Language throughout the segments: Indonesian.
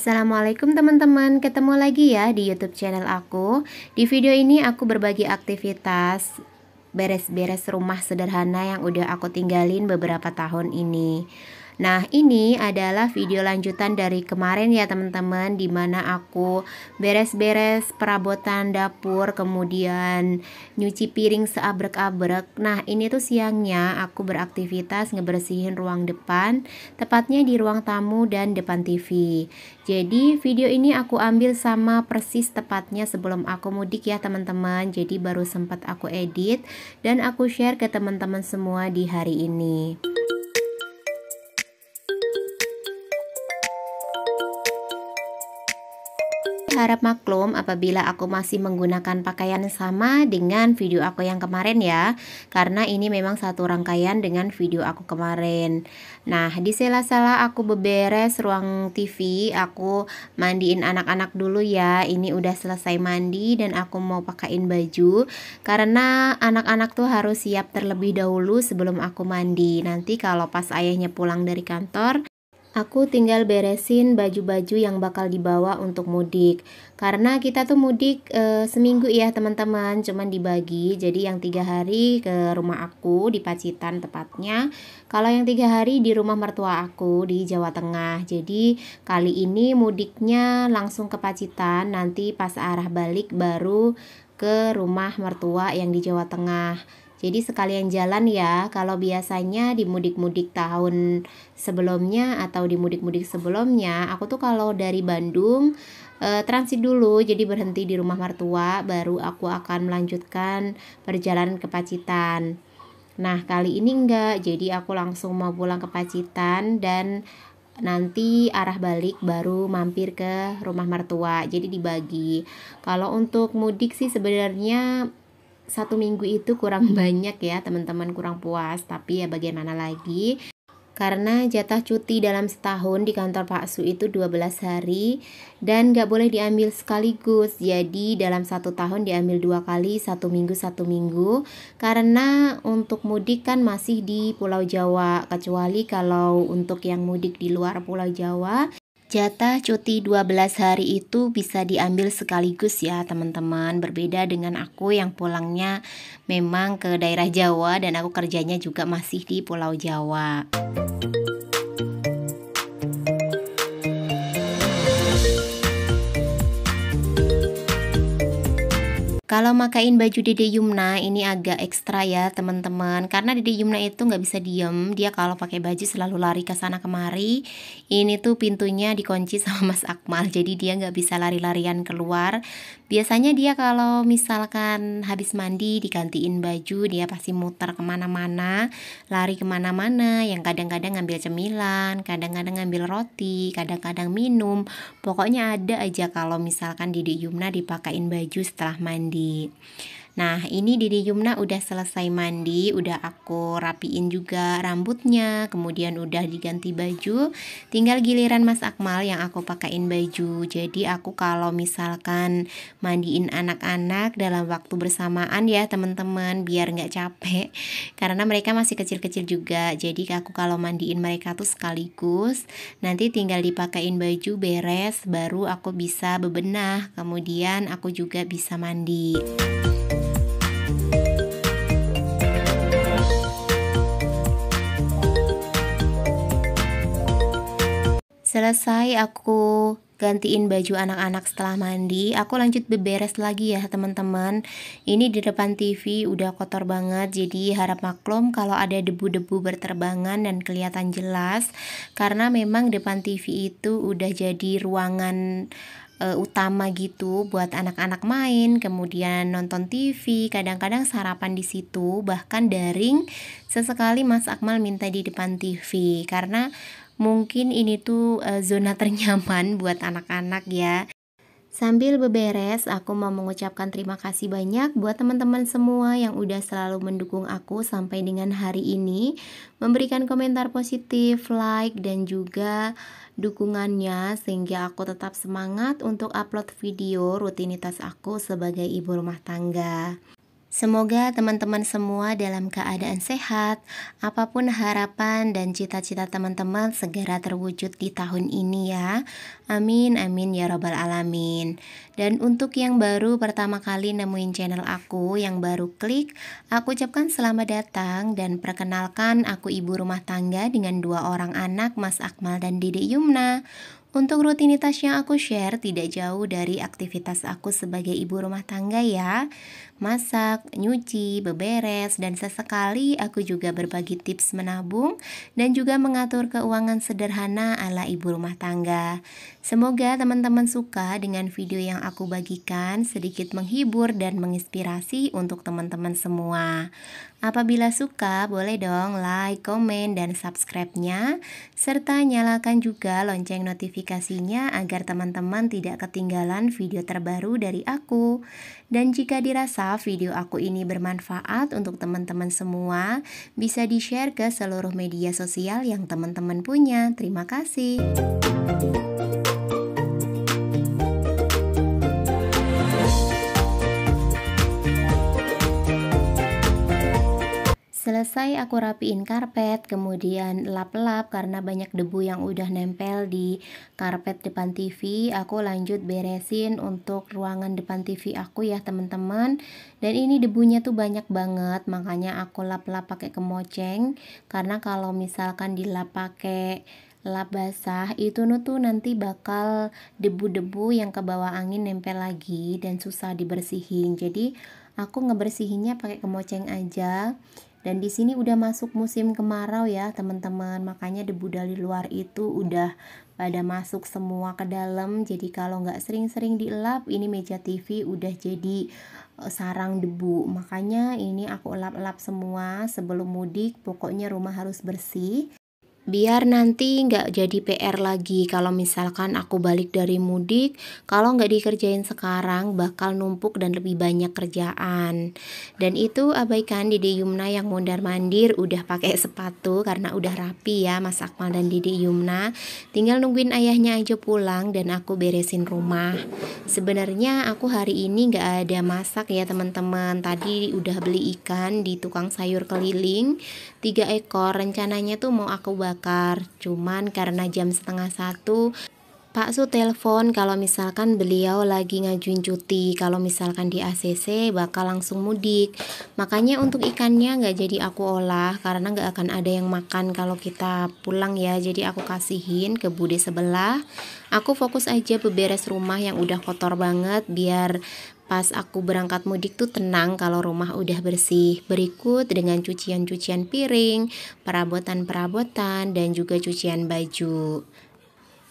Assalamualaikum teman-teman, ketemu lagi ya di YouTube channel aku. Di video ini aku berbagi aktivitas beres-beres rumah sederhana yang udah aku tinggalin beberapa tahun ini. Nah, ini adalah video lanjutan dari kemarin ya teman-teman, dimana aku beres-beres perabotan dapur, kemudian nyuci piring seabrek-abrek. Nah, ini tuh siangnya aku beraktivitas ngebersihin ruang depan, tepatnya di ruang tamu dan depan TV. Jadi video ini aku ambil sama persis tepatnya sebelum aku mudik ya teman-teman. Jadi baru sempat aku edit dan aku share ke teman-teman semua di hari ini. Harap maklum apabila aku masih menggunakan pakaian sama dengan video aku yang kemarin ya, karena ini memang satu rangkaian dengan video aku kemarin. Nah, di sela-sela aku beberes ruang TV, aku mandiin anak-anak dulu ya. Ini udah selesai mandi dan aku mau pakaiin baju, karena anak-anak tuh harus siap terlebih dahulu sebelum aku mandi. Nanti kalau pas ayahnya pulang dari kantor, aku tinggal beresin baju-baju yang bakal dibawa untuk mudik. Karena kita tuh mudik seminggu ya teman-teman, cuman dibagi. Jadi yang 3 hari ke rumah aku di Pacitan tepatnya. Kalau yang 3 hari di rumah mertua aku di Jawa Tengah. Jadi kali ini mudiknya langsung ke Pacitan. Nanti pas arah balik baru ke rumah mertua yang di Jawa Tengah. Jadi sekalian jalan ya. Kalau biasanya di mudik-mudik tahun sebelumnya atau di mudik-mudik sebelumnya, aku tuh kalau dari Bandung transit dulu, jadi berhenti di rumah mertua, baru aku akan melanjutkan perjalanan ke Pacitan. Nah, kali ini enggak, jadi aku langsung mau pulang ke Pacitan dan nanti arah balik baru mampir ke rumah mertua. Jadi dibagi. Kalau untuk mudik sih sebenarnya 1 minggu itu kurang banyak ya teman-teman, kurang puas, tapi ya bagaimana lagi, karena jatah cuti dalam setahun di kantor Pak Su itu 12 hari dan gak boleh diambil sekaligus. Jadi dalam 1 tahun diambil 2 kali, 1 minggu, karena untuk mudik kan masih di Pulau Jawa. Kecuali kalau untuk yang mudik di luar Pulau Jawa, jatah cuti 12 hari itu bisa diambil sekaligus ya teman-teman. Berbeda dengan aku yang pulangnya memang ke daerah Jawa dan aku kerjanya juga masih di Pulau Jawa. Kalau makain baju Dede Yumna ini agak ekstra ya teman-teman, karena Dede Yumna itu nggak bisa diem. Dia kalau pakai baju selalu lari ke sana kemari. Ini tuh pintunya dikunci sama Mas Akmal, jadi dia nggak bisa lari-larian keluar. Biasanya dia kalau misalkan habis mandi digantiin baju, dia pasti muter kemana-mana, lari kemana-mana. Yang kadang-kadang ngambil cemilan, kadang-kadang ngambil roti, kadang-kadang minum. Pokoknya ada aja kalau misalkan Dede Yumna dipakein baju setelah mandi. Nah, ini Dede Yumna udah selesai mandi, udah aku rapiin juga rambutnya, kemudian udah diganti baju. Tinggal giliran Mas Akmal yang aku pakein baju. Jadi aku kalau misalkan mandiin anak-anak dalam waktu bersamaan ya teman-teman, biar nggak capek, karena mereka masih kecil-kecil juga. Jadi aku kalau mandiin mereka tuh sekaligus, nanti tinggal dipakein baju beres, baru aku bisa bebenah, kemudian aku juga bisa mandi. Selesai aku gantiin baju anak-anak setelah mandi, aku lanjut beberes lagi ya teman-teman. Ini di depan TV udah kotor banget, jadi harap maklum kalau ada debu-debu berterbangan dan kelihatan jelas, karena memang depan TV itu udah jadi ruangan utama gitu buat anak-anak main, kemudian nonton TV, kadang-kadang sarapan di situ, bahkan daring. Sesekali Mas Akmal minta di depan TV karena mungkin ini tuh zona ternyaman buat anak-anak ya. Sambil beberes, aku mau mengucapkan terima kasih banyak buat teman-teman semua yang udah selalu mendukung aku sampai dengan hari ini, memberikan komentar positif, like, dan juga dukungannya sehingga aku tetap semangat untuk upload video rutinitas aku sebagai ibu rumah tangga. Semoga teman-teman semua dalam keadaan sehat, apapun harapan dan cita-cita teman-teman segera terwujud di tahun ini ya. Amin, amin ya robbal alamin. Dan untuk yang baru pertama kali nemuin channel aku, yang baru klik, aku ucapkan selamat datang dan perkenalkan aku ibu rumah tangga dengan 2 orang anak, Mas Akmal dan Dedek Yumna. Untuk rutinitas yang aku share tidak jauh dari aktivitas aku sebagai ibu rumah tangga ya. Masak, nyuci, beberes, dan sesekali aku juga berbagi tips menabung dan juga mengatur keuangan sederhana ala ibu rumah tangga. Semoga teman-teman suka dengan video yang aku bagikan, sedikit menghibur dan menginspirasi untuk teman-teman semua. Apabila suka, boleh dong like, komen, dan subscribe-nya, serta nyalakan juga lonceng notifikasinya agar teman-teman tidak ketinggalan video terbaru dari aku. Dan jika dirasa video aku ini bermanfaat untuk teman-teman semua, bisa di-share ke seluruh media sosial yang teman-teman punya. Terima kasih. Selesai aku rapiin karpet, kemudian lap-lap karena banyak debu yang udah nempel di karpet depan TV. Aku lanjut beresin untuk ruangan depan TV aku ya teman-teman. Dan ini debunya tuh banyak banget, makanya aku lap-lap pakai kemoceng. Karena kalau misalkan dilap pakai lap basah itu tuh nanti bakal debu-debu yang ke bawah angin nempel lagi dan susah dibersihin. Jadi aku ngebersihinnya pakai kemoceng aja. Dan di sini udah masuk musim kemarau ya teman-teman, makanya debu dari luar itu udah pada masuk semua ke dalam. Jadi kalau nggak sering-sering dielap, ini meja TV udah jadi sarang debu. Makanya ini aku elap-elap semua sebelum mudik. Pokoknya rumah harus bersih, biar nanti nggak jadi PR lagi kalau misalkan aku balik dari mudik. Kalau nggak dikerjain sekarang bakal numpuk dan lebih banyak kerjaan. Dan itu abaikan Dede Yumna yang mondar mandir udah pakai sepatu karena udah rapi ya Mas Akmal dan Dede Yumna. Tinggal nungguin ayahnya aja pulang dan aku beresin rumah. Sebenarnya aku hari ini nggak ada masak ya teman-teman. Tadi udah beli ikan di tukang sayur keliling 3 ekor, rencananya tuh mau aku bakar, cuman karena jam 12:30 Pak Su telepon kalau misalkan beliau lagi ngajuin cuti, kalau misalkan di ACC bakal langsung mudik. Makanya untuk ikannya nggak jadi aku olah karena nggak akan ada yang makan kalau kita pulang ya. Jadi aku kasihin ke bude sebelah. Aku fokus aja beberes rumah yang udah kotor banget biar pas aku berangkat mudik tuh tenang kalau rumah udah bersih. Berikut dengan cucian-cucian piring, perabotan-perabotan, dan juga cucian baju.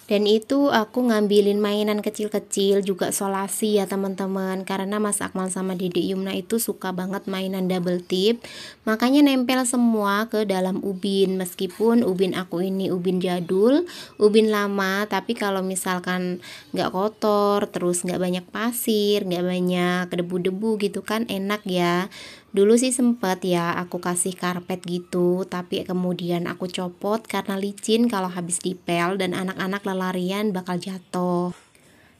Dan itu aku ngambilin mainan kecil-kecil juga solasi ya teman-teman, karena Mas Akmal sama Dedek Yumna itu suka banget mainan double tip, makanya nempel semua ke dalam ubin. Meskipun ubin aku ini ubin jadul, ubin lama, tapi kalau misalkan nggak kotor, terus nggak banyak pasir, nggak banyak debu-debu gitu kan enak ya. Dulu sih sempet ya aku kasih karpet gitu, tapi kemudian aku copot karena licin kalau habis dipel dan anak-anak lelarian bakal jatuh.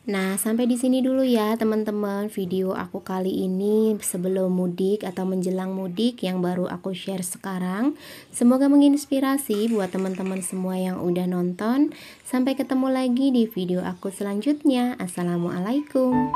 Nah, sampai di sini dulu ya teman-teman video aku kali ini sebelum mudik atau menjelang mudik yang baru aku share sekarang. Semoga menginspirasi buat teman-teman semua yang udah nonton. Sampai ketemu lagi di video aku selanjutnya. Assalamualaikum.